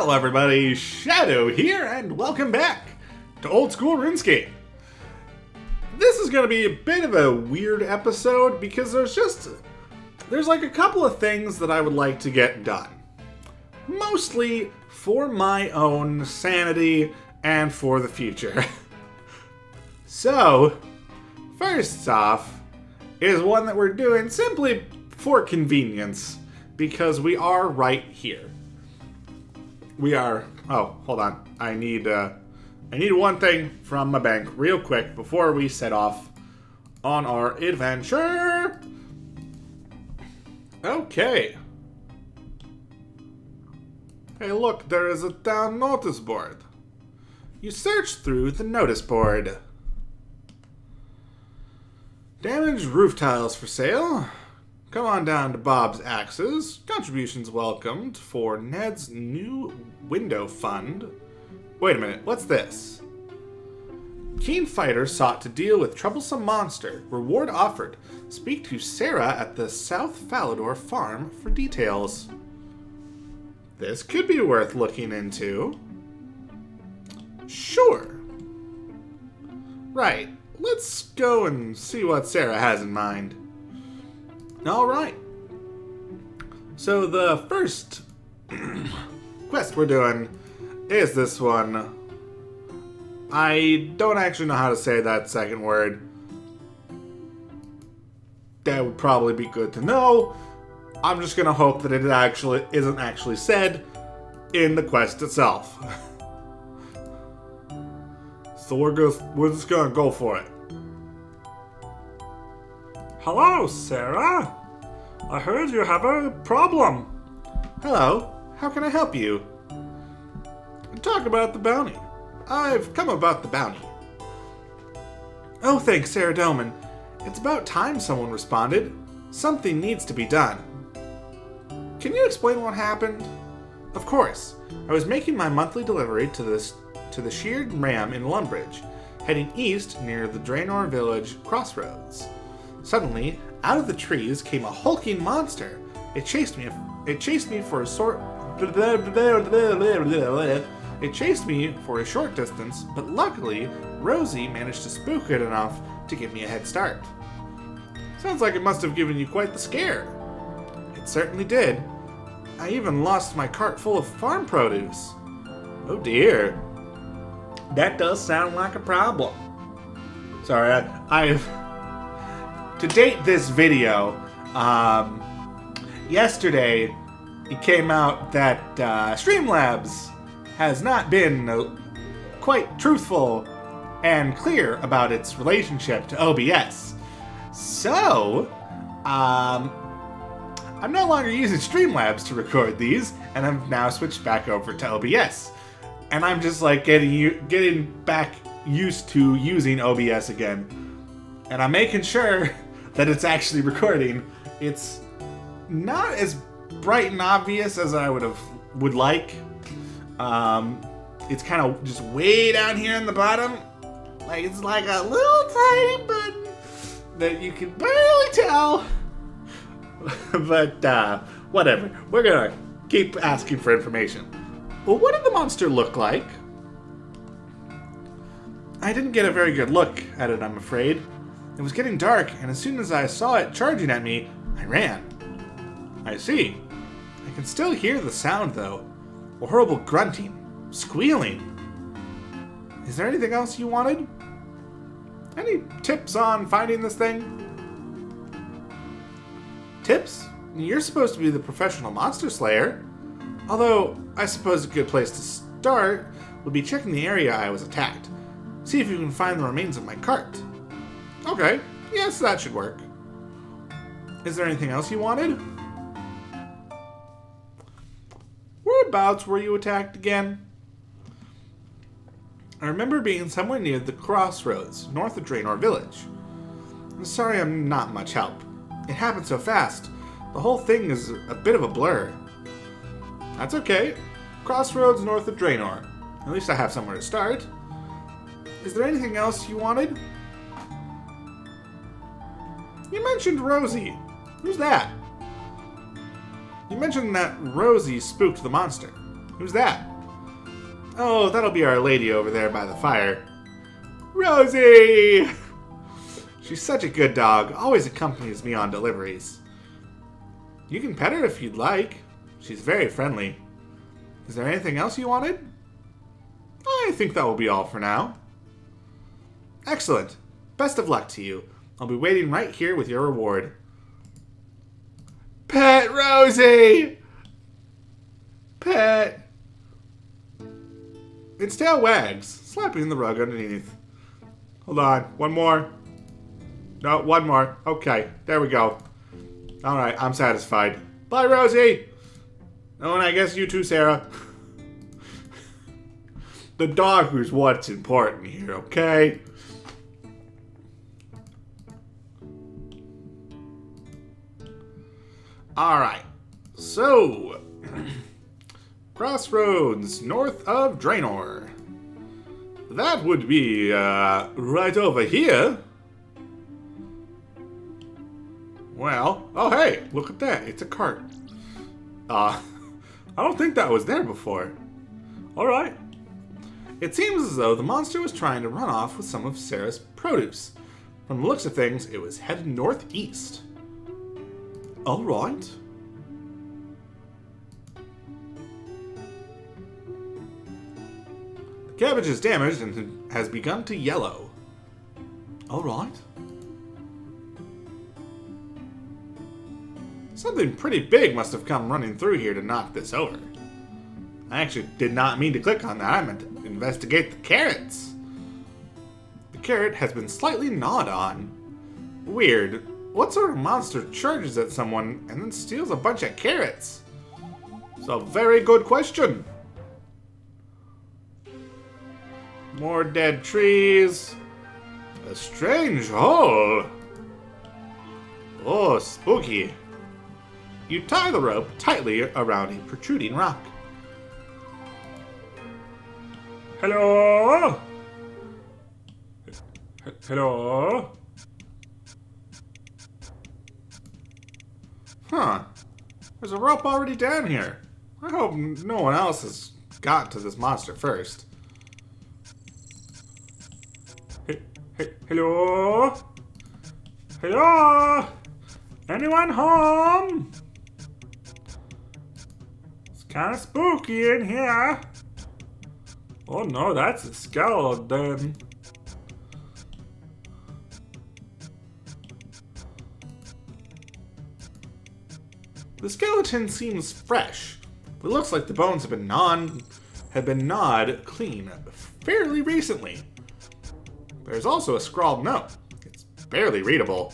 Hello everybody, Shadow here, and welcome back to Old School RuneScape. This is going to be a bit of a weird episode because there's like a couple of things that I would like to get done. Mostly for my own sanity and for the future. So, first off is one that we're doing simply for convenience because we are right here. We are, oh, hold on. I need one thing from my bank real quick before we set off on our adventure. Okay. Hey, look, there is a town notice board. You search through the notice board. Damaged roof tiles for sale. Come on down to Bob's Axes. Contributions welcomed for Ned's new window fund. Wait a minute, what's this? Keen fighter sought to deal with troublesome monster. Reward offered. Speak to Sarah at the South Falador farm for details. This could be worth looking into. Sure. Right, let's go and see what Sarah has in mind. Alright. So the first quest we're doing is this one. I don't actually know how to say that second word. That would probably be good to know. I'm just gonna hope that it actually isn't actually said in the quest itself. So we're just gonna go for it. Hello, Sarah. I heard you have a problem. Hello. How can I help you? Talk about the bounty. I've come about the bounty. Oh, thanks, Sarah Doman. It's about time someone responded. Something needs to be done. Can you explain what happened? Of course. I was making my monthly delivery to the sheared ram in Lumbridge, heading east near the Draenor village Crossroads. Suddenly, out of the trees came a hulking monster. It chased me for a short distance, but luckily, Rosie managed to spook it enough to give me a head start. Sounds like it must have given you quite the scare. It certainly did. I even lost my cart full of farm produce. Oh dear. That does sound like a problem. Sorry, to date this video, yesterday it came out that Streamlabs has not been quite truthful and clear about its relationship to OBS. So, I'm no longer using Streamlabs to record these, and I've now switched back over to OBS. And I'm just like getting back used to using OBS again. And I'm making sure that it's actually recording. It's not as bright and obvious as I would like. It's kind of just way down here in the bottom. Like it's like a little tiny button that you can barely tell. But whatever. We're gonna keep asking for information. Well, what did the monster look like? I didn't get a very good look at it, I'm afraid. It was getting dark, and as soon as I saw it charging at me, I ran. I see. I can still hear the sound, though. A horrible grunting. Squealing. Is there anything else you wanted? Any tips on finding this thing? Tips? You're supposed to be the professional monster slayer. Although, I suppose a good place to start would be checking the area I was attacked. See if you can find the remains of my cart. Okay, yes, that should work. Is there anything else you wanted? Whereabouts were you attacked again? I remember being somewhere near the Crossroads, north of Draenor village. I'm sorry I'm not much help. It happened so fast. The whole thing is a bit of a blur. That's okay. Crossroads north of Draenor. At least I have somewhere to start. Is there anything else you wanted? You mentioned Rosie. Who's that? You mentioned that Rosie spooked the monster. Who's that? Oh, that'll be our lady over there by the fire. Rosie! She's such a good dog, always accompanies me on deliveries. You can pet her if you'd like. She's very friendly. Is there anything else you wanted? I think that will be all for now. Excellent. Best of luck to you. I'll be waiting right here with your reward. Pet Rosie! Pet. Its tail wags, slapping the rug underneath. Hold on, one more. No, one more. Okay, there we go. Alright, I'm satisfied. Bye, Rosie! Oh, and I guess you too, Sarah. The dog is what's important here, okay? Alright, so... Crossroads, north of Draenor. That would be, right over here. Well, oh hey, look at that, it's a cart. I don't think that was there before. Alright. It seems as though the monster was trying to run off with some of Sarah's produce. From the looks of things, it was headed northeast. Alright. The cabbage is damaged and has begun to yellow. Alright. Something pretty big must have come running through here to knock this over. I actually did not mean to click on that. I meant to investigate the carrots. The carrot has been slightly gnawed on. Weird. What sort of monster charges at someone and then steals a bunch of carrots? It's a very good question. More dead trees. A strange hole. Oh, spooky. You tie the rope tightly around a protruding rock. Hello? Hello? Huh. There's a rope already down here. I hope no one else has got to this monster first. Hello? Hello? Anyone home? It's kind of spooky in here. Oh no, that's a skeleton. The skeleton seems fresh. It looks like the bones have been gnawed clean fairly recently. There's also a scrawled note. It's barely readable.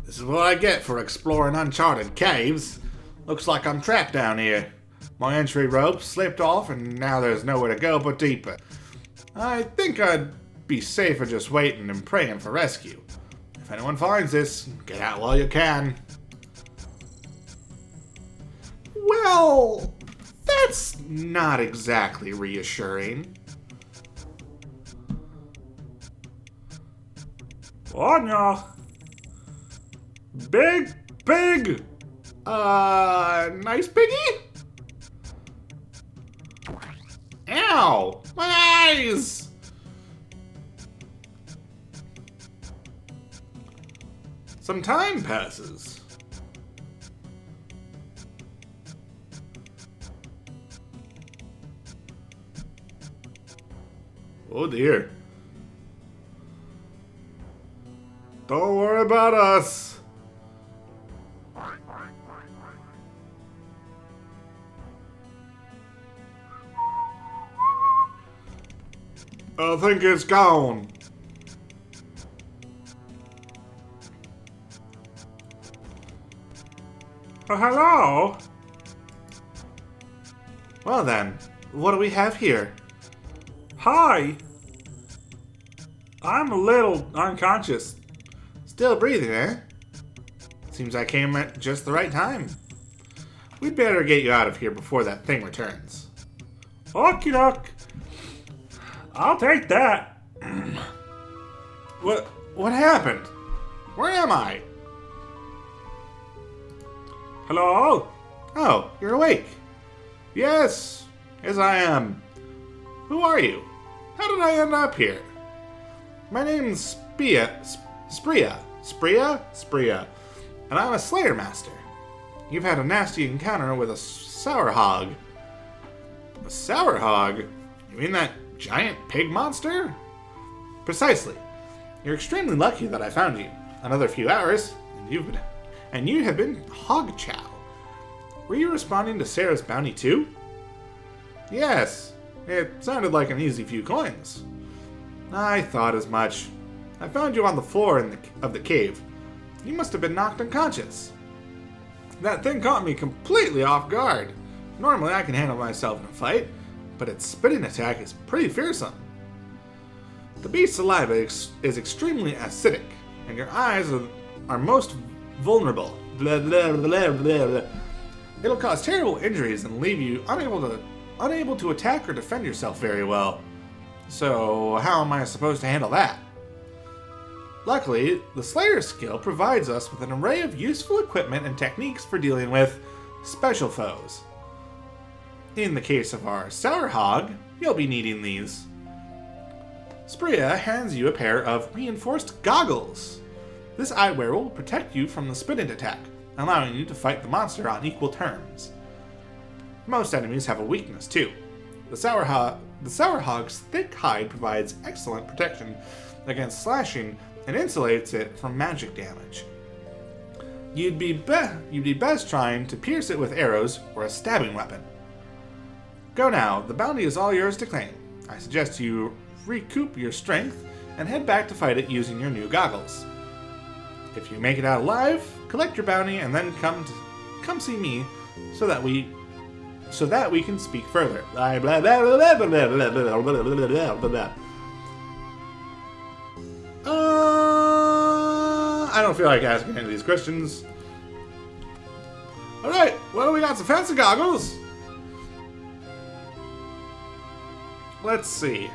This is what I get for exploring uncharted caves. Looks like I'm trapped down here. My entry rope slipped off and now there's nowhere to go but deeper. I think I'd be safer just waiting and praying for rescue. If anyone finds this, get out while you can. Well, that's not exactly reassuring. Oh no. Big pig! Nice piggy? Ow! My eyes! Some time passes. Oh dear. Don't worry about us. I think it's gone. Hello? Well then, what do we have here? Hi. I'm a little unconscious. Still breathing, eh? Seems I came at just the right time. We'd better get you out of here before that thing returns. Okie doke. I'll take that. What happened? Where am I? Hello? Oh, you're awake. Yes. Yes, I am. Who are you? How did I end up here? My name's Spria, and I'm a Slayer Master. You've had a nasty encounter with a Sour Hog. A Sour Hog? You mean that giant pig monster? Precisely. You're extremely lucky that I found you. Another few hours, and you have been hog chow. Were you responding to Sarah's bounty too? Yes. It sounded like an easy few coins. I thought as much. I found you on the floor of the cave. You must have been knocked unconscious. That thing caught me completely off guard. Normally I can handle myself in a fight, but its spitting attack is pretty fearsome. The beast's saliva is extremely acidic, and your eyes are most vulnerable. Blah, blah, blah, blah, blah. It'll cause terrible injuries and leave you unable to attack or defend yourself very well. So how am I supposed to handle that? Luckily, the Slayer skill provides us with an array of useful equipment and techniques for dealing with special foes. In the case of our Sour Hog, you'll be needing these. Spria hands you a pair of reinforced goggles. This eyewear will protect you from the spitting attack, allowing you to fight the monster on equal terms. Most enemies have a weakness too. The Sour Hog's thick hide provides excellent protection against slashing and insulates it from magic damage. You'd be best trying to pierce it with arrows or a stabbing weapon. Go now, the bounty is all yours to claim. I suggest you recoup your strength and head back to fight it using your new goggles. If you make it out alive, collect your bounty and then come see me so that we can speak further. I don't feel like asking any of these questions. Alright, well, we got some fancy goggles. Let's see.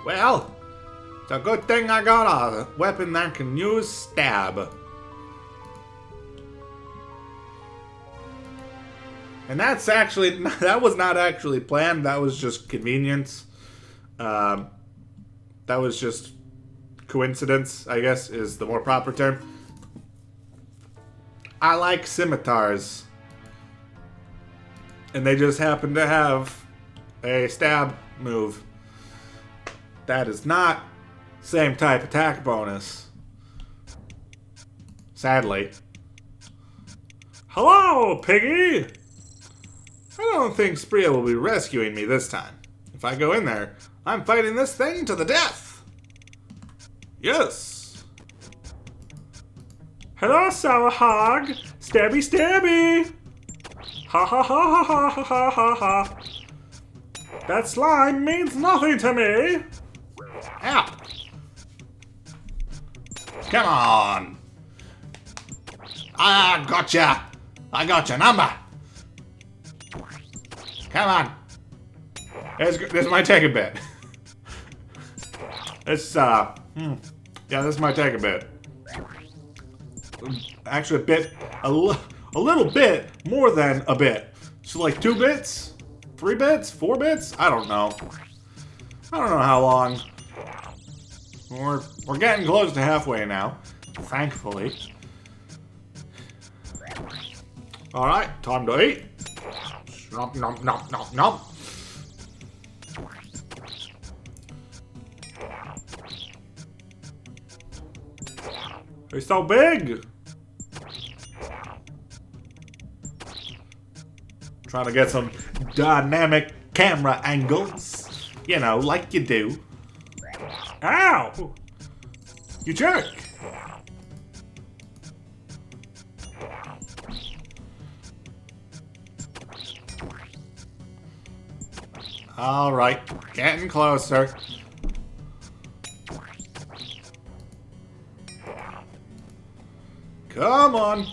Well, it's a good thing I got a weapon that can use stab. And that was not actually planned, that was just convenience. That was just coincidence, I guess, is the more proper term. I like scimitars. And they just happen to have a stab move. That is not same type attack bonus. Sadly. Hello, piggy! I don't think Spria will be rescuing me this time. If I go in there, I'm fighting this thing to the death. Yes. Hello, Sour Hog. Stabby, stabby. Ha ha ha ha ha ha ha ha. That slime means nothing to me. Ow. Come on. I gotcha. I got your number. Come on. This might take a bit. Yeah, this might take a bit. Actually, a little bit more than a bit. So like 2 bits? 3 bits? 4 bits? I don't know. I don't know how long. We're getting close to halfway now, thankfully. Alright, time to eat. Nom nom nom nom nom. They're so big! Trying to get some dynamic camera angles. You know, like you do. Ow! You jerk! Alright, getting closer. Come on!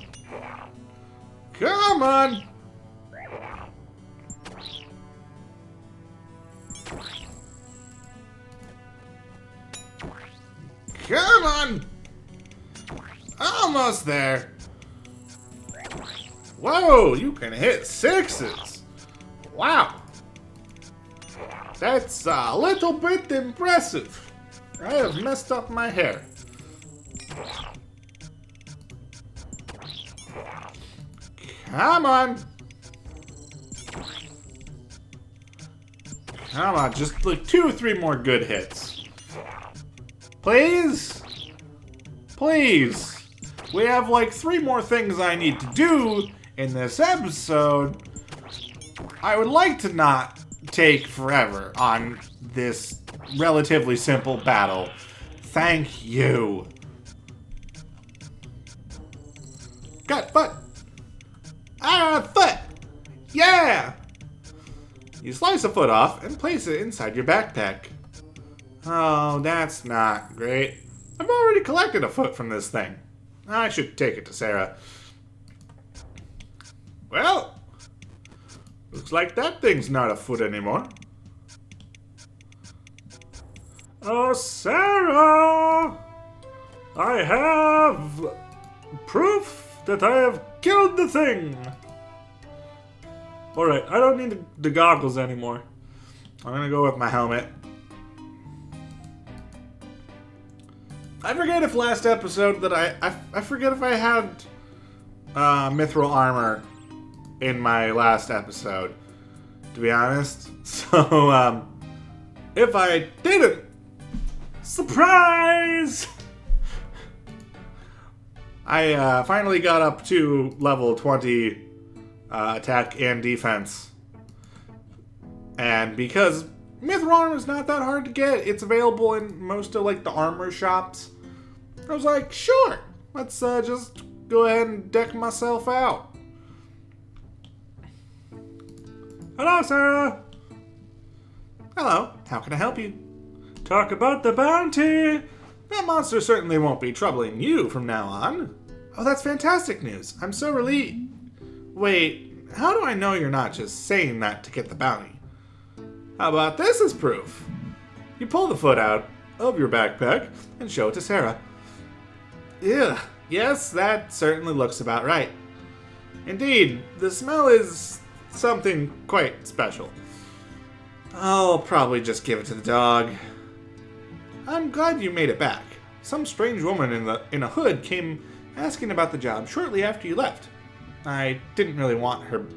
Come on! Come on! Almost there! Whoa, you can hit 6s. Wow. That's a little bit impressive. I have messed up my hair. Come on. Come on, just like 2 or 3 more good hits. Please? Please. We have like 3 more things I need to do in this episode. I would like to not take forever on this relatively simple battle. Thank you. Got foot. Foot. Yeah. You slice a foot off and place it inside your backpack. Oh, that's not great. I've already collected a foot from this thing. I should take it to Sarah. Well, looks like that thing's not a foot anymore. Oh, Sarah! I have proof that I have killed the thing. Alright, I don't need the goggles anymore. I'm gonna go with my helmet. I forget if last episode that I forget if I had mithril armor in my last episode, to be honest. So, if I didn't, surprise! I finally got up to level 20 attack and defense. And because mithril armor is not that hard to get, it's available in most of like the armor shops. I was like, sure, let's just go ahead and deck myself out. Hello, Sarah. Hello, how can I help you? Talk about the bounty. That monster certainly won't be troubling you from now on. Oh, that's fantastic news. I'm so relieved. Wait, how do I know you're not just saying that to get the bounty? How about this as proof? You pull the foot out of your backpack and show it to Sarah. Ugh, yes, that certainly looks about right. Indeed, the smell is something quite special. I'll probably just give it to the dog. I'm glad you made it back. Some strange woman in a hood came asking about the job shortly after you left. I didn't really want her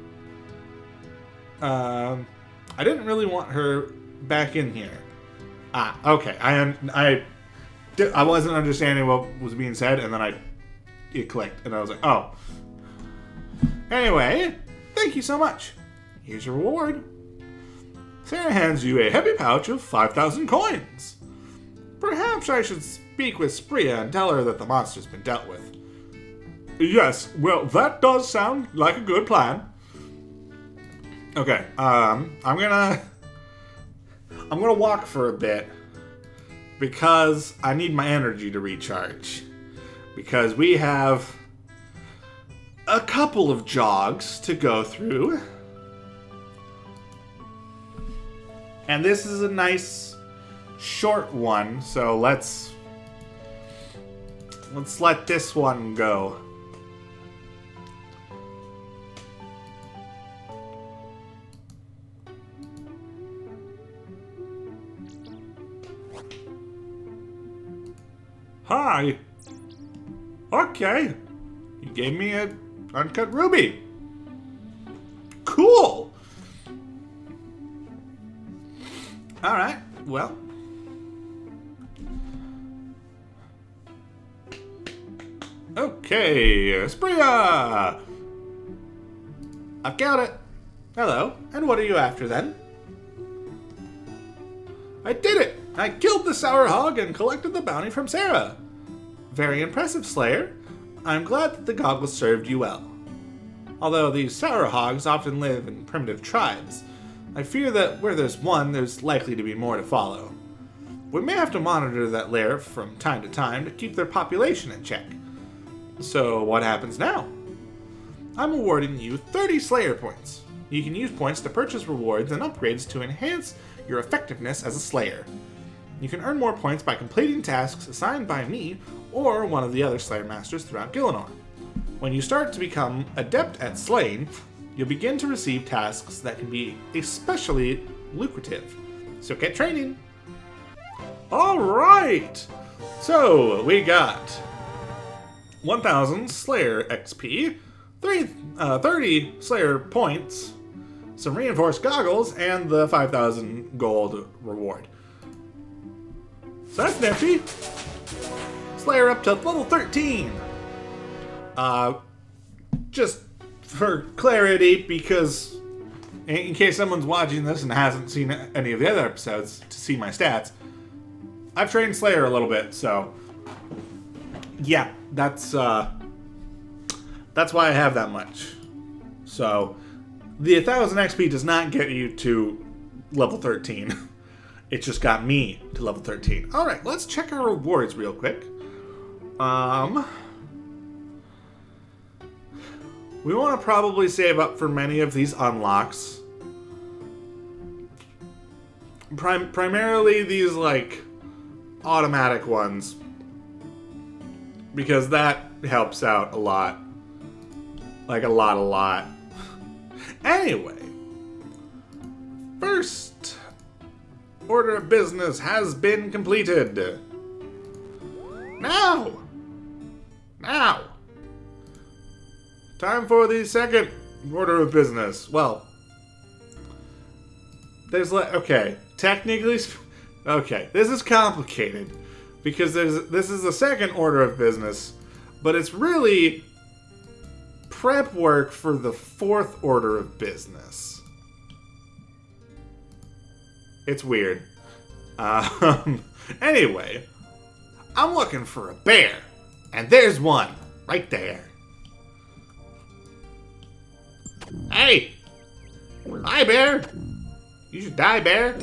back in here. Ah, okay. I wasn't understanding what was being said, and then it clicked, and I was like, oh. Anyway, thank you so much. Here's your reward. Sarah hands you a heavy pouch of 5,000 coins. Perhaps I should speak with Spria and tell her that the monster's been dealt with. Yes, well, that does sound like a good plan. Okay, I'm gonna walk for a bit because I need my energy to recharge. Because we have a couple of jogs to go through. And this is a nice short one, so let's let this one go. Hi. Okay. You gave me an uncut ruby. Cool. Alright, well. Okay, Spria! I've got it. Hello, and what are you after then? I did it! I killed the sour hog and collected the bounty from Sarah. Very impressive, Slayer. I'm glad that the goggles served you well. Although these sour hogs often live in primitive tribes, I fear that where there's one, there's likely to be more to follow. We may have to monitor that lair from time to time to keep their population in check. So what happens now? I'm awarding you 30 Slayer points. You can use points to purchase rewards and upgrades to enhance your effectiveness as a Slayer. You can earn more points by completing tasks assigned by me or one of the other Slayer Masters throughout Gielinor. When you start to become adept at slaying, you'll begin to receive tasks that can be especially lucrative. So get training. Alright! So, we got 1,000 Slayer XP, 30 Slayer points, some reinforced goggles, and the 5,000 gold reward. So that's nifty. Slayer up to level 13. Just for clarity, because in case someone's watching this and hasn't seen any of the other episodes to see my stats, I've trained Slayer a little bit, so yeah, that's why I have that much. So the 1,000 XP does not get you to level 13. It just got me to level 13. All right, let's check our rewards real quick. We want to probably save up for many of these unlocks. Primarily these, like, automatic ones. Because that helps out a lot. Like, a lot. Anyway. First order of business has been completed. Now! Time for the second order of business. Well, there's okay, technically, okay, this is complicated because this is the second order of business, but it's really prep work for the fourth order of business. It's weird. Anyway, I'm looking for a bear, and there's one right there. Hey! Hi, bear! You should die, bear!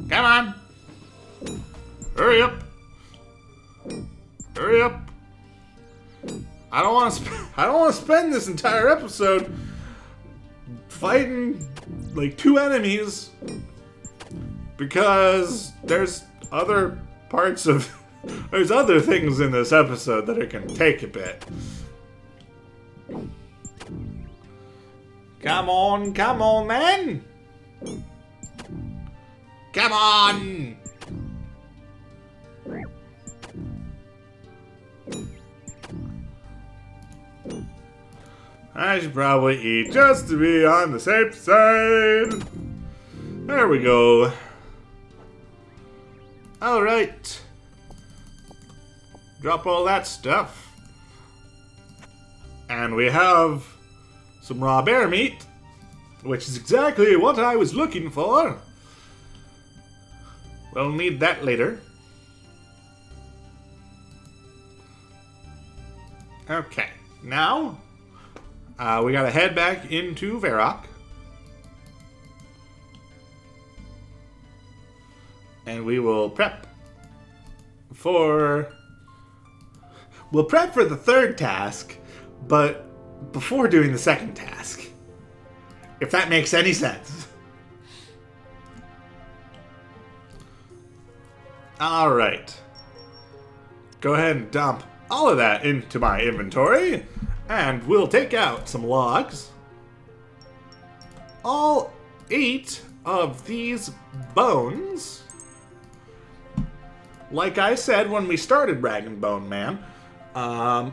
Come on! Hurry up! Hurry up! I don't want to spend this entire episode fighting like 2 enemies because there's other things in this episode that it can take a bit. Come on, man! Come on! I should probably eat just to be on the safe side. There we go. Alright. Drop all that stuff. And we have some raw bear meat, which is exactly what I was looking for. We'll need that later. Okay, now we gotta head back into Varrock. And we will prep for... We'll prep for the third task, but before doing the second task. If that makes any sense. Alright. Go ahead and dump all of that into my inventory. And we'll take out some logs. All 8 of these bones. Like I said when we started Rag and Bone Man, I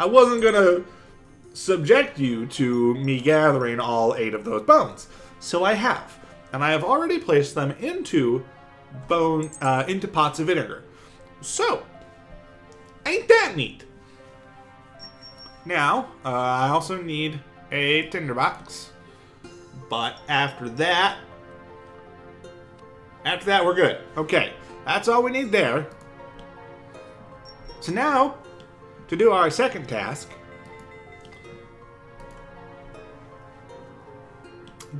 wasn't gonna subject you to me gathering all 8 of those bones. So I have. And I have already placed them into pots of vinegar. So, ain't that neat? Now, I also need a tinderbox. But after that, we're good. Okay, that's all we need there. So now, to do our second task,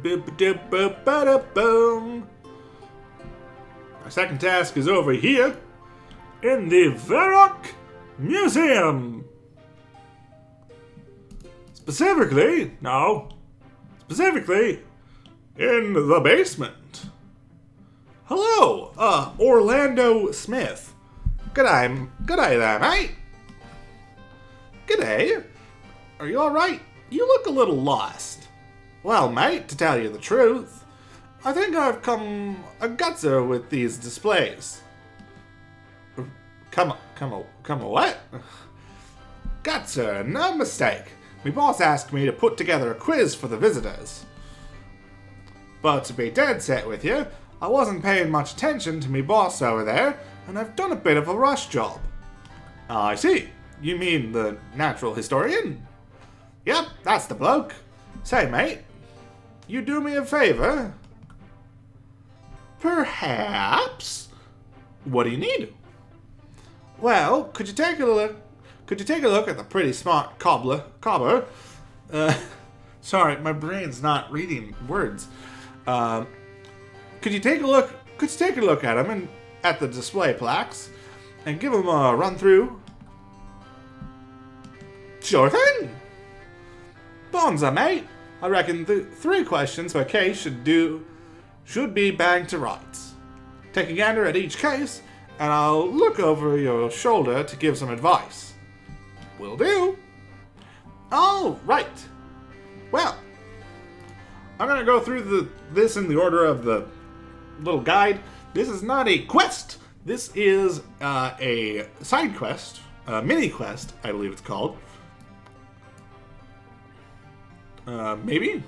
our second task is over here in the Varrock Museum. Specifically in the basement. Hello, Orlando Smith. Good day there, mate. G'day. Are you alright? You look a little lost. Well, mate, to tell you the truth, I think I've come a gutser with these displays. Come a what? Gutser, no mistake. Me boss asked me to put together a quiz for the visitors. But to be dead set with you, I wasn't paying much attention to me boss over there, and I've done a bit of a rush job. I see. You mean the natural historian? Yep, that's the bloke. Say, mate, you do me a favor? Perhaps? What do you need? Well, could you take a look at the pretty smart cobbler? Sorry, my brain's not reading words. Could you take a look at him and at the display plaques and give him a run through? Sure thing. Bonza, mate. I reckon 3 questions per case should be banged to rights. Take a gander at each case, and I'll look over your shoulder to give some advice. Will do. All right. Well, I'm gonna go through this in the order of the little guide. This is not a quest. This is a side quest, a mini quest, I believe it's called. Maybe.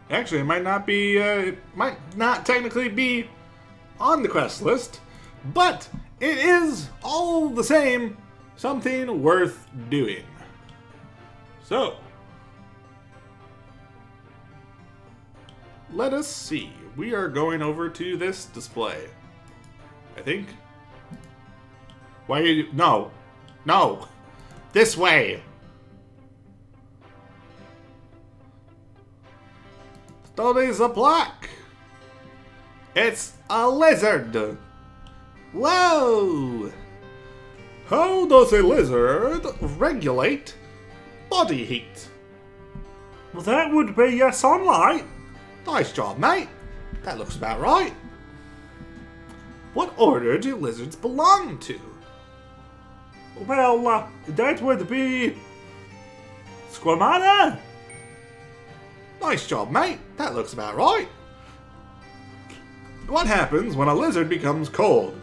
Actually, it might not be. It might not technically be on the quest list, but it is all the same something worth doing. So, let us see. We are going over to this display, I think. Why are you... No. No. This way. Studies a plaque. It's a lizard. Whoa. How does a lizard regulate body heat? Well, that would be sunlight. Nice job, mate. That looks about right. What order do lizards belong to? Well, that would be Squamata. Nice job, mate. That looks about right. What happens when a lizard becomes cold?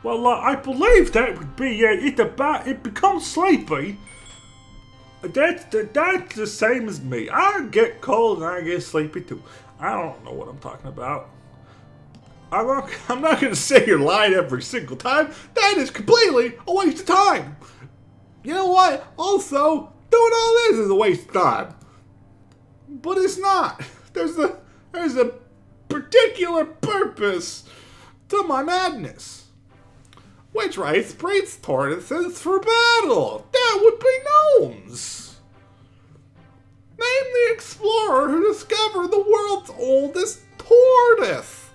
Well, I believe that would be it becomes sleepy. That's the same as me. I get cold and I get sleepy too. I don't know what I'm talking about. I'm not going to say you're lying every single time. That is completely a waste of time. You know what? Also, doing all this is a waste of time. But it's not. There's a particular purpose to my madness. Which race breeds tortoises for battle? That would be gnomes. Name the explorer who discovered the world's oldest tortoise.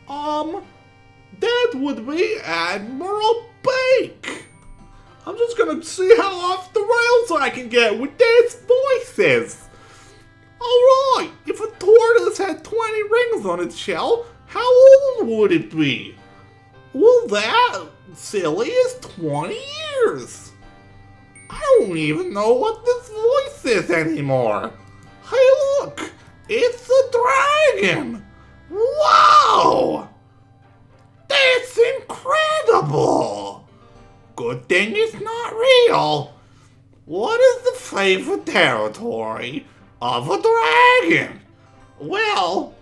That would be Admiral Bake. I'm just gonna see how off the rails I can get with these voices. Alright, if a tortoise had 20 rings on its shell, how old would it be? Well, that silly is 20 years. I don't even know what this voice is anymore. Hey look, it's a dragon. Wow! That's incredible! Good thing it's not real. What is the favorite territory of a dragon? Well,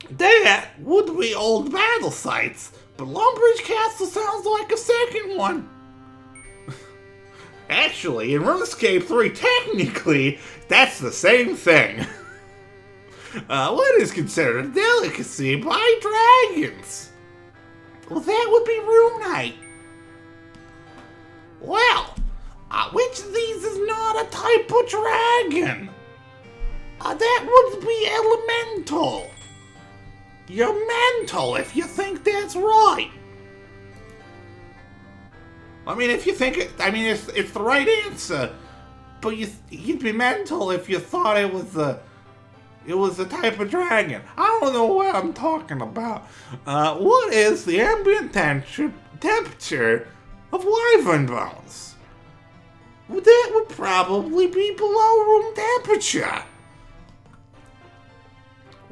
that would be old battle sites, but Lumbridge Castle sounds like a second one. Actually, in RuneScape 3, technically, that's the same thing. What is considered a delicacy by dragons? Well, that would be Runite. Well, which of these is not a type of dragon? That would be elemental. You're mental if you think that's right. I mean, if you think it, I mean, it's the right answer. But you'd be mental if you thought it was a type of dragon. I don't know what I'm talking about. What is the ambient temperature of wyvern bones. That would probably be below room temperature.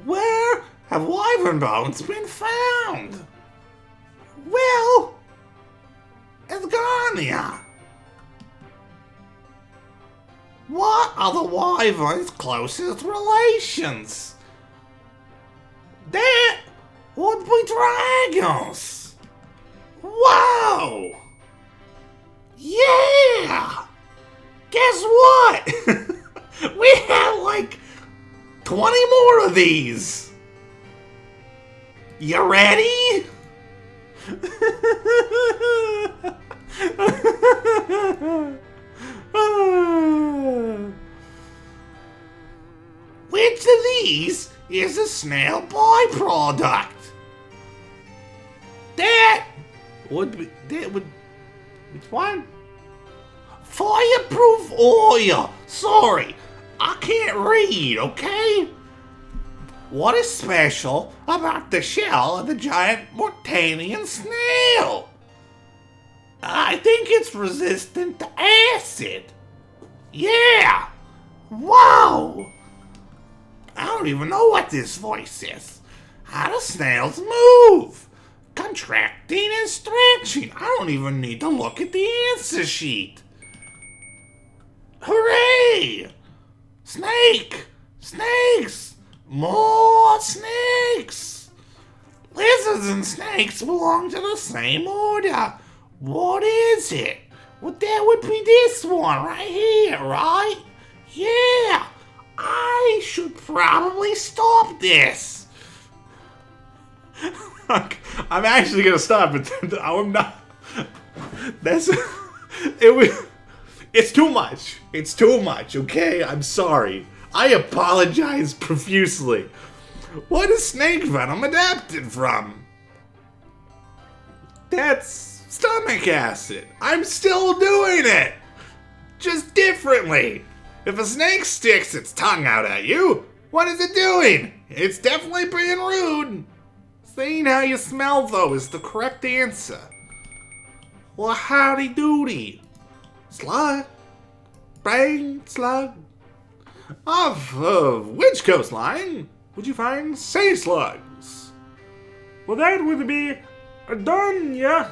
Where have wyvern bones been found? Well, Asgarnia. What are the wyvern's closest relations? That would be dragons. Whoa! Yeah! Guess what? We have like 20 more of these. You ready? Which of these is a snail byproduct? Which one? Fireproof oil. Sorry, I can't read, okay? What is special about the shell of the giant Mortanian snail? I think it's resistant to acid. Yeah. Wow. I don't even know what this voice is. How do snails move? Contracting and stretching. I don't even need to look at the answer sheet. Hooray! Snake! Snakes! More snakes! Lizards and snakes belong to the same order. What is it? Well, that would be this one right here, right? Yeah! I should probably stop this. I'm actually gonna stop it. I'm not. It's too much. It's too much, okay? I'm sorry. I apologize profusely. What is snake venom adapted from? That's stomach acid. I'm still doing it. Just differently. If a snake sticks its tongue out at you, what is it doing? It's definitely being rude. Saying how you smell, though, is the correct answer. Well, howdy doody. Slug. Brain slug. Of which coastline would you find sea slugs? Well, that would be Ardonia.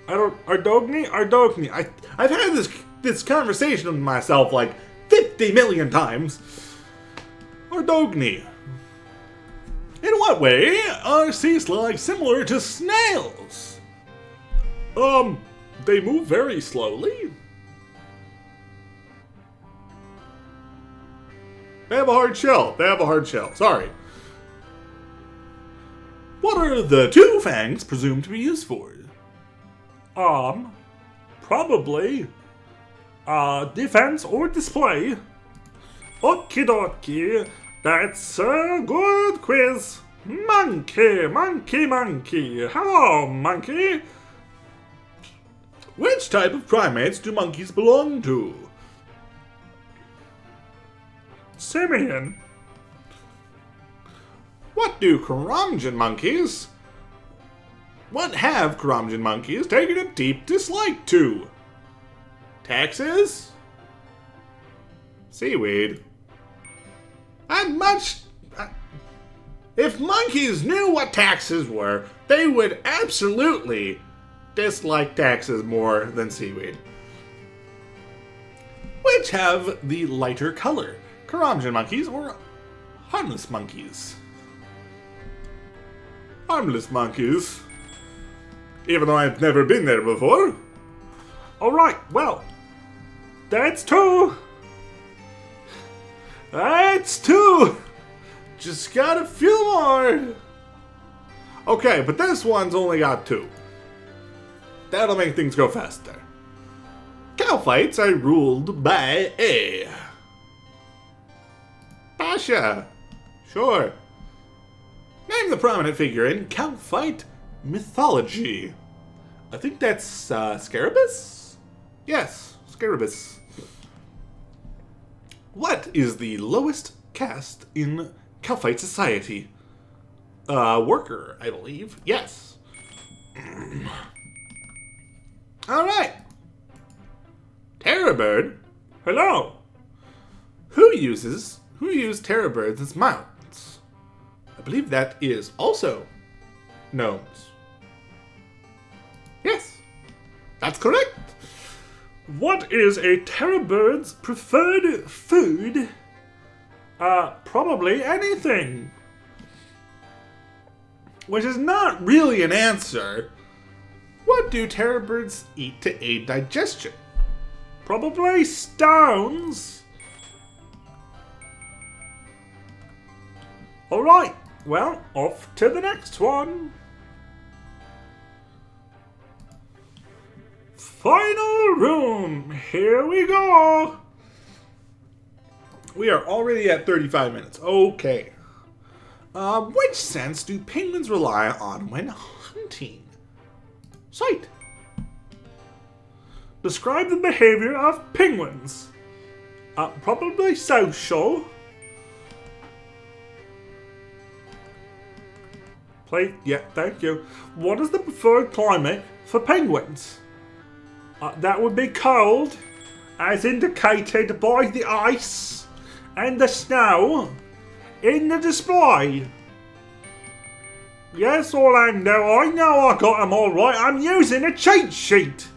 Ardogni. I've had this conversation with myself like 50 million times. Ardogni. In what way are sea slugs similar to snails? They move very slowly. They have a hard shell. Sorry. What are the two fangs presumed to be used for? Probably defense or display. Okie dokie. That's a good quiz. Monkey. Hello, monkey. Which type of primates do monkeys belong to? Simian. What have Karamjan monkeys taken a deep dislike to? Taxes? Seaweed? If monkeys knew what taxes were, they would absolutely dislike taxes more than seaweed. Which have the lighter color? Karamjan monkeys or harmless monkeys? Harmless monkeys. Even though I've never been there before. Alright, well, that's two. Just got a few more. Okay, but this one's only got two. That'll make things go faster. Cow fights are ruled by a Pasha. Sure. Name the prominent figure in cow fight mythology. I think that's Scarabus? Yes, Scarabus. What is the lowest caste in Calphite society? Worker, I believe. Yes. Alright. Terrorbird? Hello. Who used terrorbirds as mounts? I believe that is also gnomes. Yes, that's correct. What is a terrorbird's preferred food? Probably anything. Which is not really an answer. What do terrorbirds eat to aid digestion? Probably stones. Alright, well, off to the next one. Final room, here we go. We are already at 35 minutes. Okay. Which sense do penguins rely on when hunting? Sight. Describe the behavior of penguins. Probably social. Yeah, thank you. What is the preferred climate for penguins? That would be cold, as indicated by the ice and the snow in the display. Yes, Orlando, I know I got them all right. I'm using a cheat sheet.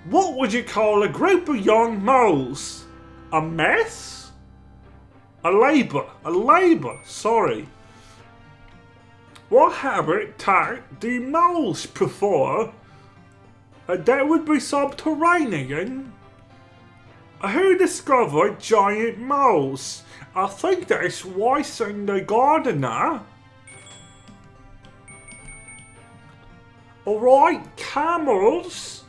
What would you call a group of young moles? A mess? A labor, sorry. What habitat do moles prefer? That would be subterranean. Who discovered giant moles? I think that's Weiss and the Gardener. Alright, camels.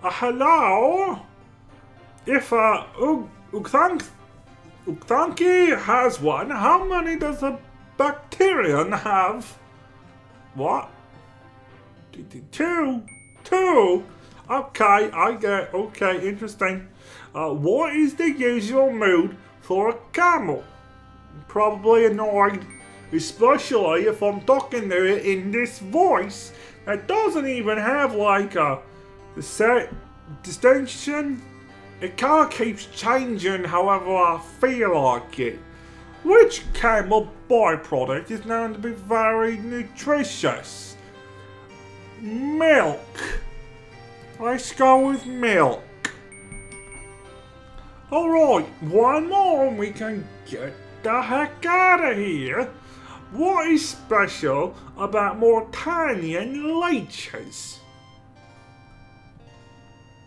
Hello. If Ukthanki has one, how many does a bacterian have? What? Two. Okay, interesting. What is the usual mood for a camel? Probably annoyed, especially if I'm talking to it in this voice that doesn't even have like a set distinction. It kind of keeps changing however I feel like it. Which camel byproduct is known to be very nutritious? Milk. Let's go with milk. Alright, one more and we can get the heck out of here. What is special about Mortanian leeches?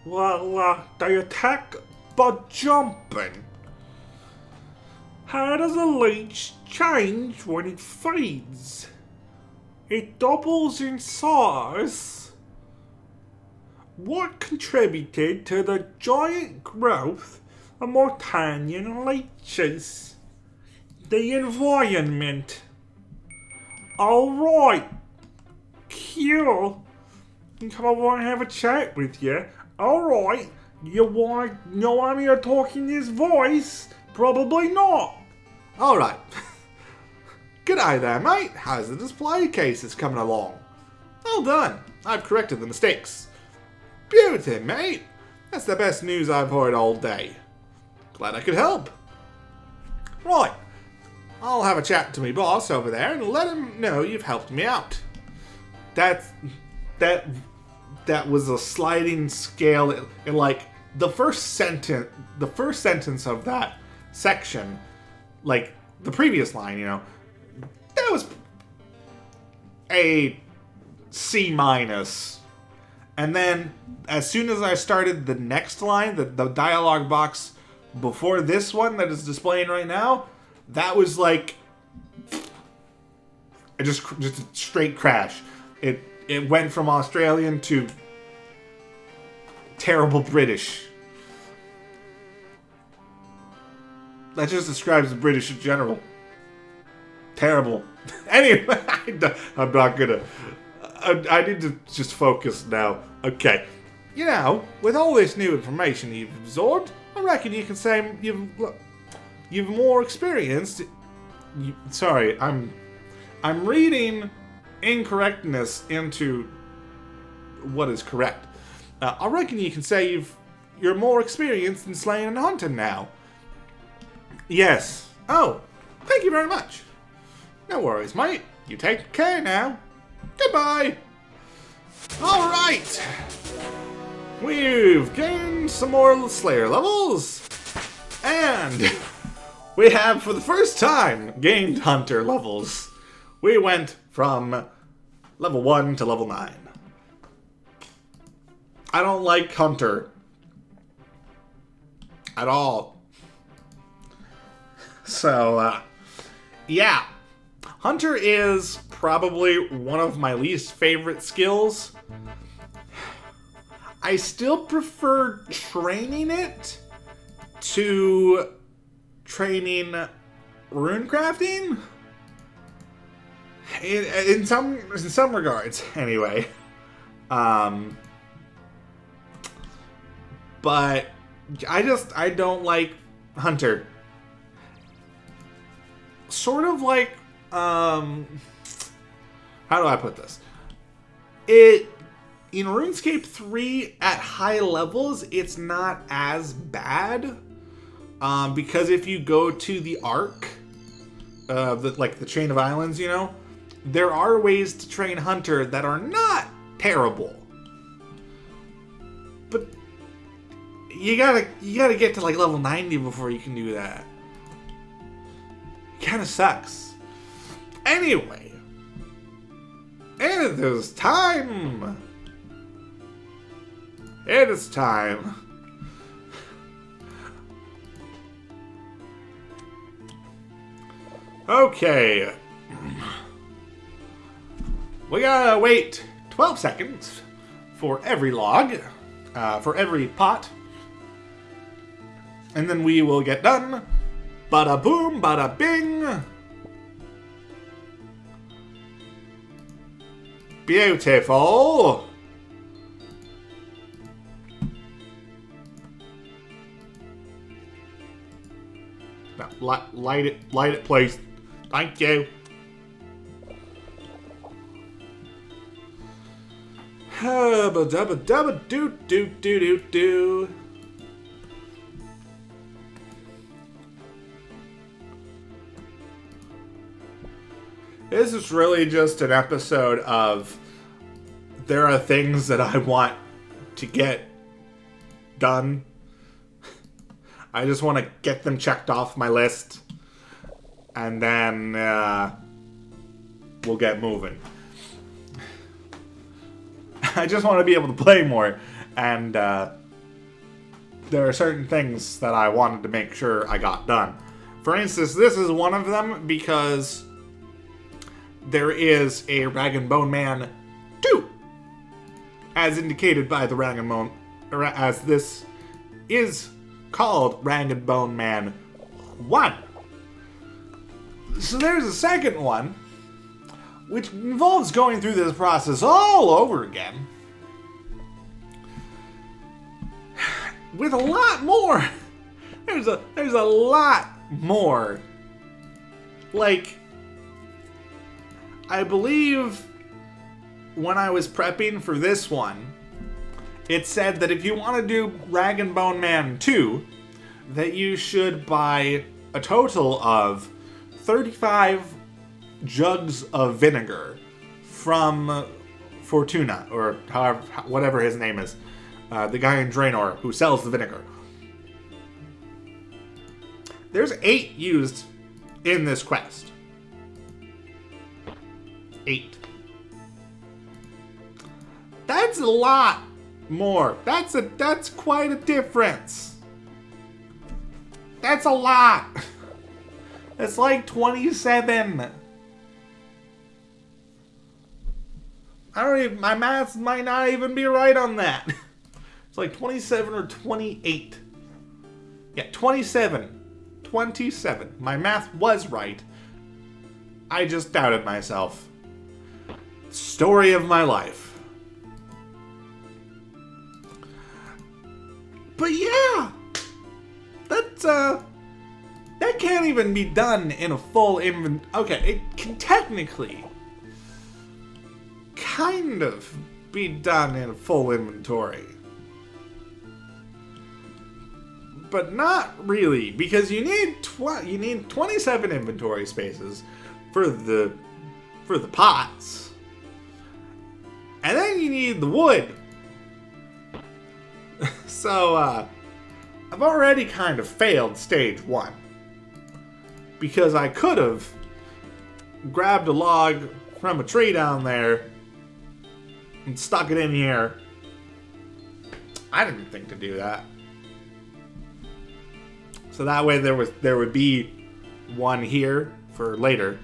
Well, they attack by jumping. How does a leech change when it feeds? It doubles in size. What contributed to the giant growth of Mortanian leeches? The environment. Alright. Cool. I want to have a chat with you. Alright. You want to know I'm here talking this voice? Probably not. Alright. G'day there, mate. How's the display cases coming along? Well done. I've corrected the mistakes. Beauty, mate. That's the best news I've heard all day. Glad I could help. Right. I'll have a chat to me boss over there and let him know you've helped me out. That was a sliding scale in like the first sentence of that section, like the previous line, you know, that was a C minus. And then as soon as I started the next line, the dialogue box before this one that is displaying right now, that was like just a straight crash. It went from Australian to terrible British. That just describes the British in general. Terrible. Anyway, I'm not gonna. I need to just focus now. Okay. You know, with all this new information you've absorbed, I reckon you can say you've more experienced. Sorry, I'm reading incorrectness into what is correct. I reckon you can say you're more experienced in slaying and hunting now. Yes. Oh, thank you very much. No worries, mate. You take care now. Goodbye. All right. We've gained some more Slayer levels. And we have, for the first time, gained Hunter levels. We went from level 1 to level 9. I don't like Hunter at all. So, yeah. Hunter is probably one of my least favorite skills. I still prefer training it to training runecrafting. In some regards, anyway. But I don't like Hunter. Sort of like, how do I put this? In RuneScape 3, at high levels, it's not as bad. Because if you go to the Arc, the Chain of Islands, you know, there are ways to train Hunter that are not terrible. But you gotta get to like level 90 before you can do that. It kinda sucks. Anyway. It is time. It is time. Okay. We gotta wait 12 seconds for every log, for every pot. And then we will get done. Bada boom, bada bing. Beautiful. Now, light it, please. Thank you. Hubba dubba dubba doo doo doo doo doo. This is really just an episode of there are things that I want to get done. I just want to get them checked off my list. And then we'll get moving. I just want to be able to play more. And there are certain things that I wanted to make sure I got done. For instance, this is one of them because there is a Rag and Bone Man 2. As indicated by the Rag and Bone... as this is called Rag and Bone Man 1. So there's a second one, which involves going through this process all over again. With a lot more. There's a lot more. Like, I believe when I was prepping for this one, it said that if you want to do Rag and Bone Man 2, that you should buy a total of 35 jugs of vinegar from Fortuna, or however, whatever his name is. The guy in Draenor who sells the vinegar. There's 8 used in this quest. 8. That's a lot more. That's quite a difference. That's a lot. It's like 27. My math might not even be right on that. It's like 27 or 28. Yeah, 27. 27. My math was right. I just doubted myself. Story of my life. But yeah, that can't even be done in a full inventory. Okay, it can technically kind of be done in full inventory. But not really, because you need 27 inventory spaces for the pots. And then you need the wood. So, I've already kind of failed stage 1. Because I could have grabbed a log from a tree down there and stuck it in here. I didn't think to do that. So that way there would be one here for later.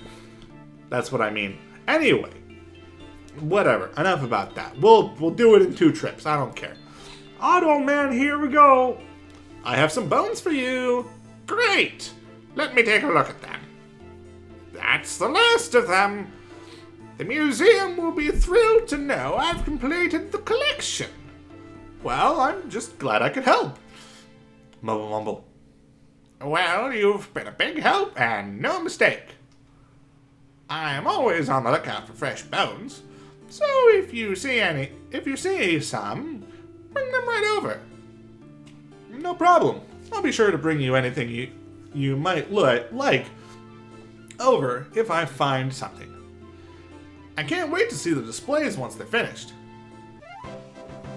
That's what I mean. Anyway, whatever. Enough about that. We'll do it in 2 trips. I don't care. Auto man, here we go. I have some bones for you. Great. Let me take a look at them. That's the last of them. The museum will be thrilled to know I've completed the collection. Well, I'm just glad I could help. Mumble mumble. Well, you've been a big help and no mistake. I am always on the lookout for fresh bones, so if you see some, bring them right over. No problem. I'll be sure to bring you anything you might like over if I find something. I can't wait to see the displays once they're finished.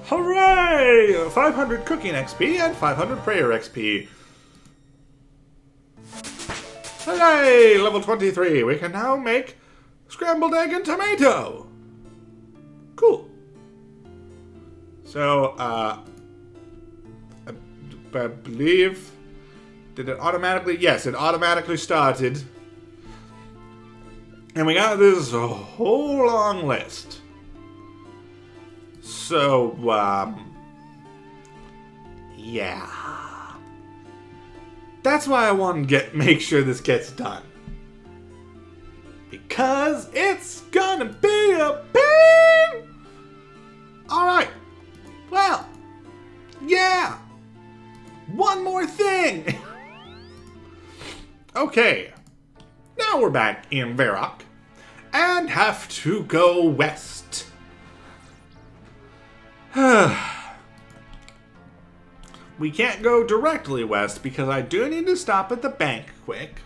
Hooray! 500 cooking XP and 500 prayer XP. Hooray! Level 23. We can now make scrambled egg and tomato. Cool. So, I believe... Did it automatically? Yes, it automatically started. And we got this whole long list. So, yeah. That's why I want to make sure this gets done. Because it's gonna be a pain! Alright. Well, yeah. One more thing. Okay. Now we're back in Varrock. And have to go west. We can't go directly west because I do need to stop at the bank quick.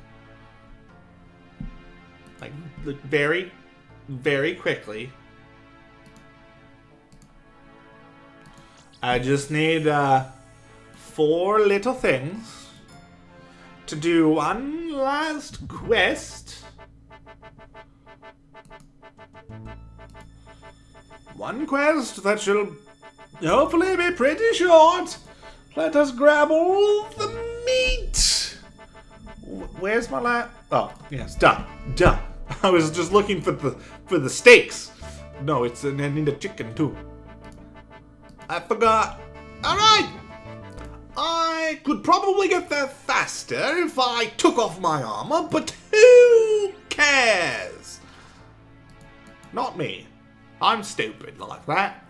Like, very, very quickly. I just need 4 little things to do one last quest. One quest that shall hopefully be pretty short. Let us grab all the meat. Where's my last? Oh, yes, done. I was just looking for the steaks. No, I need a chicken too. I forgot. All right. I could probably get there faster if I took off my armor, but who cares? Not me. I'm stupid like that.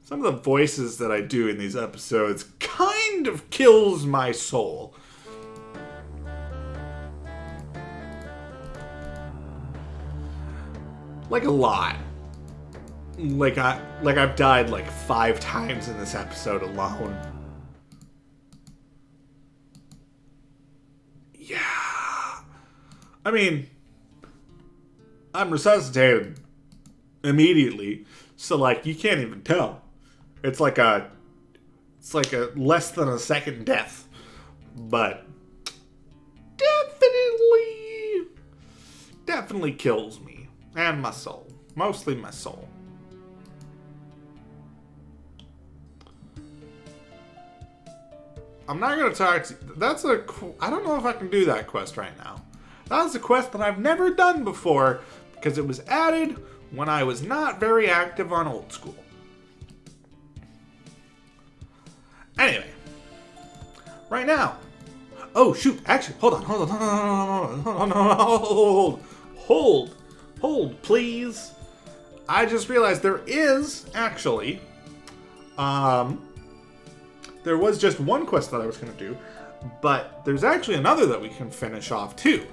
Some of the voices that I do in these episodes kind of kills my soul. Like a lot. Like I've died like 5 times in this episode alone. Yeah. I mean, I'm resuscitated immediately, so like you can't even tell. It's like a less than a second death, but definitely kills me and my soul, mostly my soul. I'm not gonna talk to you. I don't know if I can do that quest right now. That's a quest that I've never done before because it was added when I was not very active on Old School. Anyway, right now. Oh shoot! Actually, hold, please. I just realized there is actually, there was just one quest that I was going to do, but there's actually another that we can finish off too.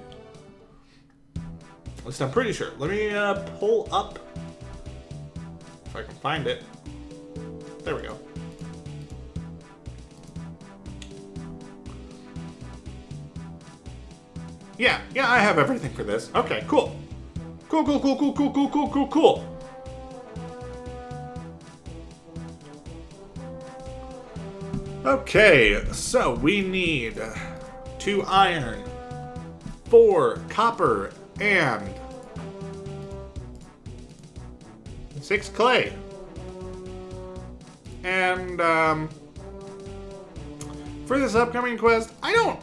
least I'm pretty sure. Let me pull up, if I can find it. There we go. Yeah, I have everything for this. Okay, cool. Cool. Okay, so we need 2 iron, 4 copper, and 6 clay. And, for this upcoming quest, I don't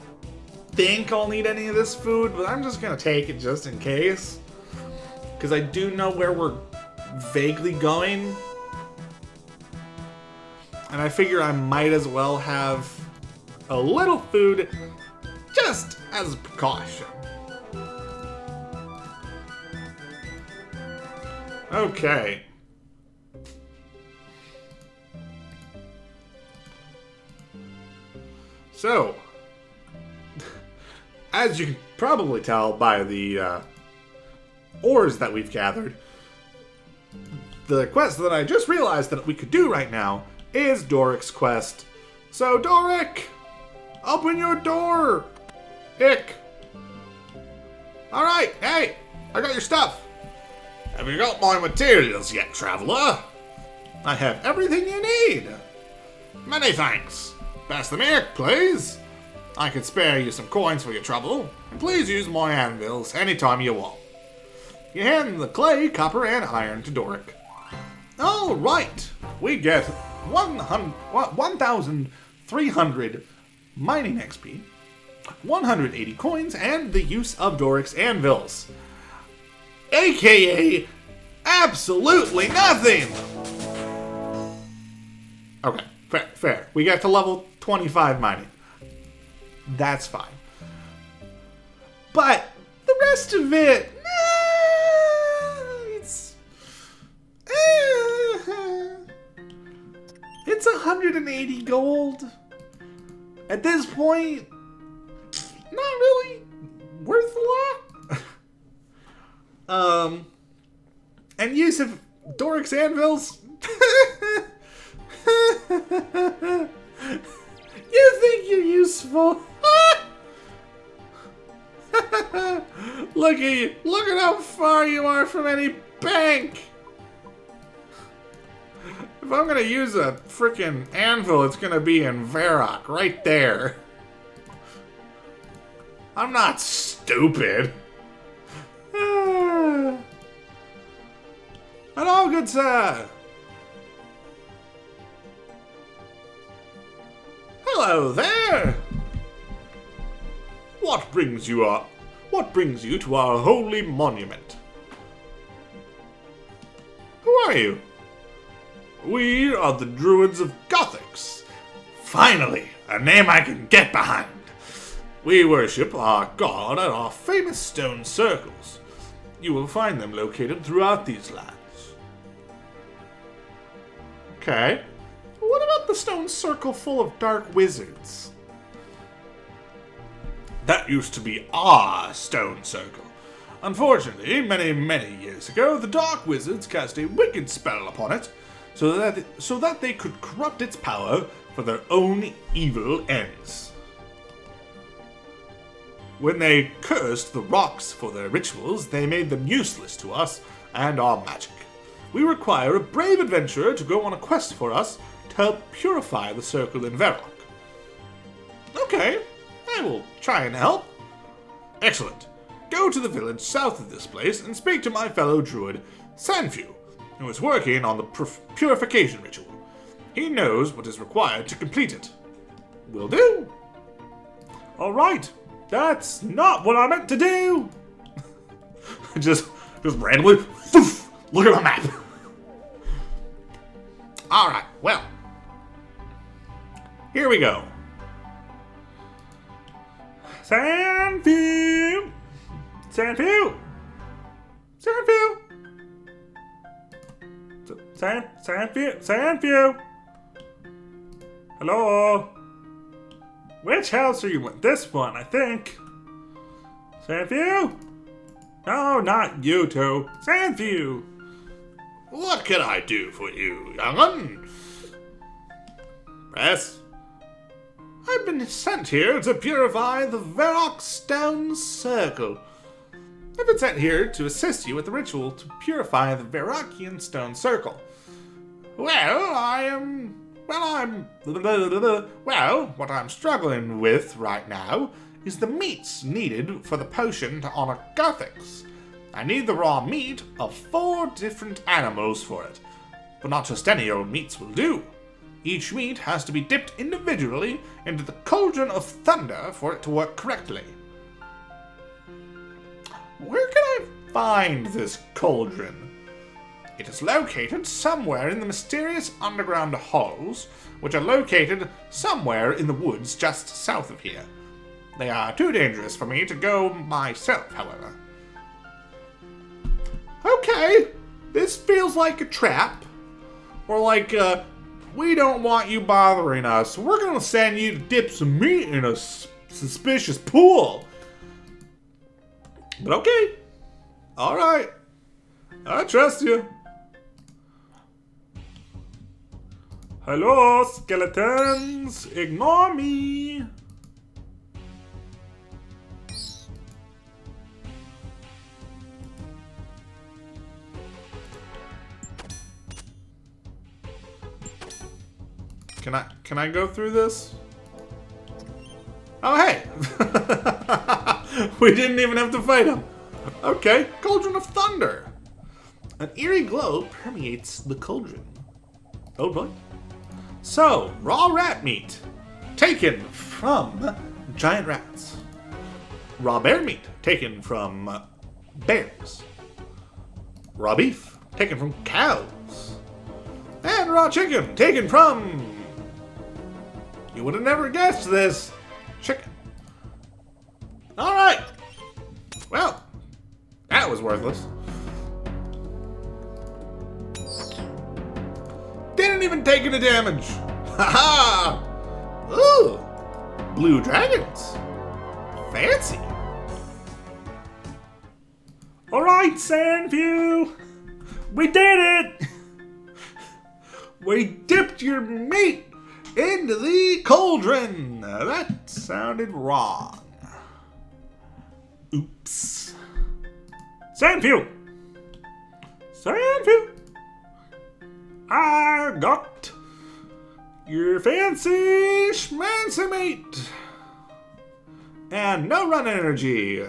think I'll need any of this food, but I'm just gonna take it just in case. Because I do know where we're vaguely going. And I figure I might as well have a little food just as a precaution. Okay. So, as you can probably tell by the ores that we've gathered, the quest that I just realized that we could do right now is Doric's quest. So, Doric, open your door. Ick. Alright, hey, I got your stuff. Have you got my materials yet, traveler? I have everything you need. Many thanks. Pass them here, please. I can spare you some coins for your trouble, and please use my anvils anytime you want. You hand the clay, copper, and iron to Doric. All right, we get 1,300 mining XP, 180 coins, and the use of Doric's anvils. AKA absolutely nothing! Okay, fair. We got to level 25 mining. That's fine. But the rest of it, it's 180 gold. At this point, not really worth a lot. And use of Doric's anvils. You think you're useful? Look at you. Look at how far you are from any bank. If I'm gonna use a freaking anvil, it's gonna be in Varrock, right there. I'm not stupid. Hello, good sir. Hello there. What brings you up? What brings you to our holy monument? Who are you? We are the Druids of Gothics. Finally, a name I can get behind. We worship our god at our famous stone circles. You will find them located throughout these lands. Okay. What about the stone circle full of dark wizards? That used to be our stone circle. Unfortunately, many years ago, the dark wizards cast a wicked spell upon it, so that they could corrupt its power for their own evil ends. When they cursed the rocks for their rituals, they made them useless to us and our magic. We require a brave adventurer to go on a quest for us to help purify the circle in Varrock. Okay, I will try and help. Excellent. Go to the village south of this place and speak to my fellow druid, Sanfew, who is working on the Purification Ritual. He knows what is required to complete it. Will do. Alright, that's not what I meant to do. just randomly, look at my map. Alright, well. Here we go. Sanfew! Sanfew! Sanfew! Sanfew! Hello? Which house are you in? This one, I think. Sanfew? No, not you two. Sandview. What can I do for you, young'un? Press. I've been sent here to purify the Varrock Stone Circle. I've been sent here to assist you with the ritual to purify the Varrockian Stone Circle. Well, what I'm struggling with right now is the meats needed for the potion to honor Gothics. I need the raw meat of 4 different animals for it, but not just any old meats will do. Each meat has to be dipped individually into the Cauldron of Thunder for it to work correctly. Where can I find this cauldron? It is located somewhere in the mysterious underground halls, which are located somewhere in the woods just south of here. They are too dangerous for me to go myself, however. Okay, this feels like a trap. Or like, we don't want you bothering us. We're gonna send you to dip some meat in a suspicious pool. But okay. Alright. I trust you. Hello, skeletons. Ignore me. Can I go through this? Oh, hey! We didn't even have to fight him. Okay, Cauldron of Thunder. An eerie glow permeates the cauldron. Oh boy. So, raw rat meat, taken from giant rats. Raw bear meat, taken from bears. Raw beef, taken from cows. And raw chicken, taken from... You would have never guessed this. Chicken. Alright. Well, that was worthless. Didn't even take any damage. Haha! Ooh! Blue dragons. Fancy. Alright, Sandview. We did it. We dipped your meat into the cauldron. That sounded wrong. Oops. Sandview. Sandview. I got your fancy schmancy meat. And no run energy.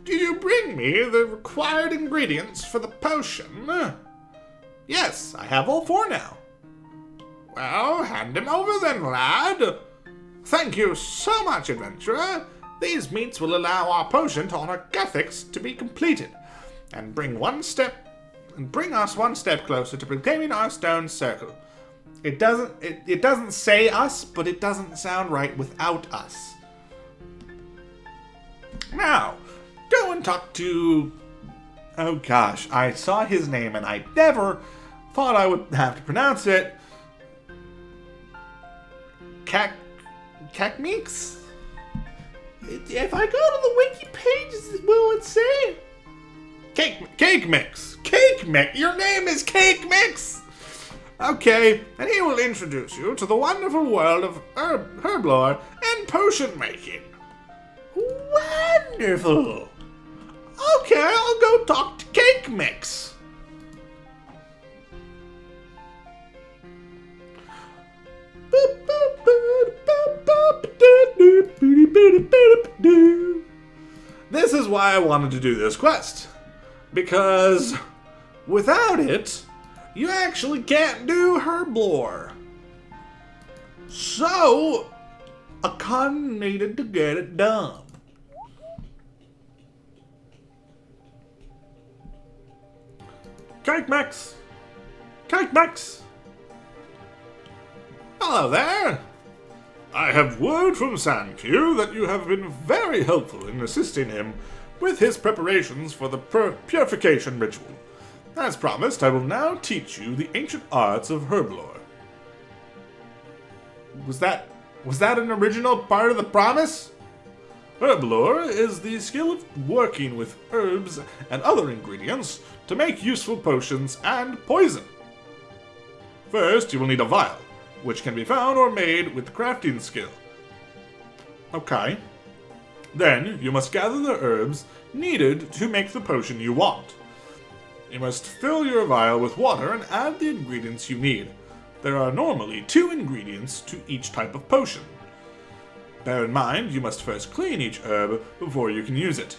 Did you bring me the required ingredients for the potion? Yes, I have all 4 now. Well, hand him over then, lad. Thank you so much, adventurer. These meats will allow our potion to honor Gothics to be completed, and bring us one step closer to proclaiming our stone circle. It doesn't say us, but it doesn't sound right without us. Now, go and talk to... Oh gosh, I saw his name and I never thought I would have to pronounce it. Cacmeeks? If I go to the wiki page, will it say? Cake Mix. Cake Mix. Your name is Cake Mix. Okay, and he will introduce you to the wonderful world of Herblore and potion making. Wonderful. Okay, I'll go talk to Cake Mix. This is why I wanted to do this quest. Because without it, you actually can't do Herblore. So, I kinda needed to get it done. Cake Mix! Cake Mix! Hello there! I have word from Sandview that you have been very helpful in assisting him with his preparations for the Purification Ritual. As promised, I will now teach you the ancient arts of Herblore. Was that an original part of the promise? Herblore is the skill of working with herbs and other ingredients to make useful potions and poison. First, you will need a vial, which can be found or made with the crafting skill. Okay. Then, you must gather the herbs needed to make the potion you want. You must fill your vial with water and add the ingredients you need. There are normally 2 ingredients to each type of potion. Bear in mind, you must first clean each herb before you can use it.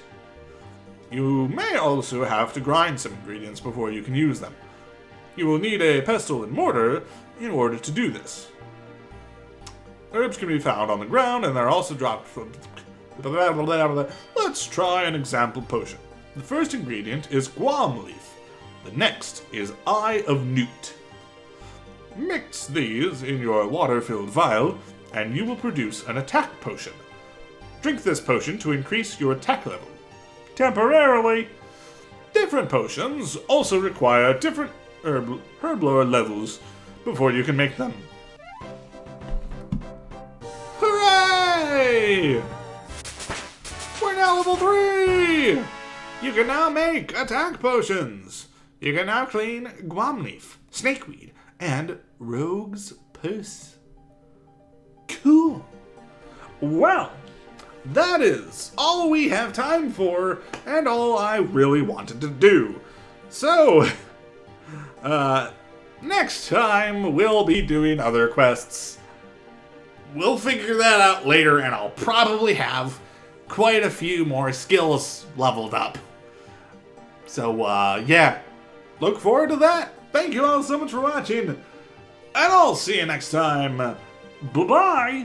You may also have to grind some ingredients before you can use them. You will need a pestle and mortar in order to do this. Herbs can be found on the ground and they're also dropped from... Let's try an example potion. The first ingredient is guam leaf. The next is Eye of Newt. Mix these in your water-filled vial, and you will produce an attack potion. Drink this potion to increase your attack level. Temporarily. Different potions also require different herblore levels before you can make them. Hooray! We're now level 3! You can now make attack potions. You can now clean guam leaf, snakeweed, and rogue's purse. Cool. Well, that is all we have time for, and all I really wanted to do. So, next time we'll be doing other quests. We'll figure that out later, and I'll probably have quite a few more skills leveled up. So, yeah. Look forward to that. Thank you all so much for watching, and I'll see you next time. bye-bye.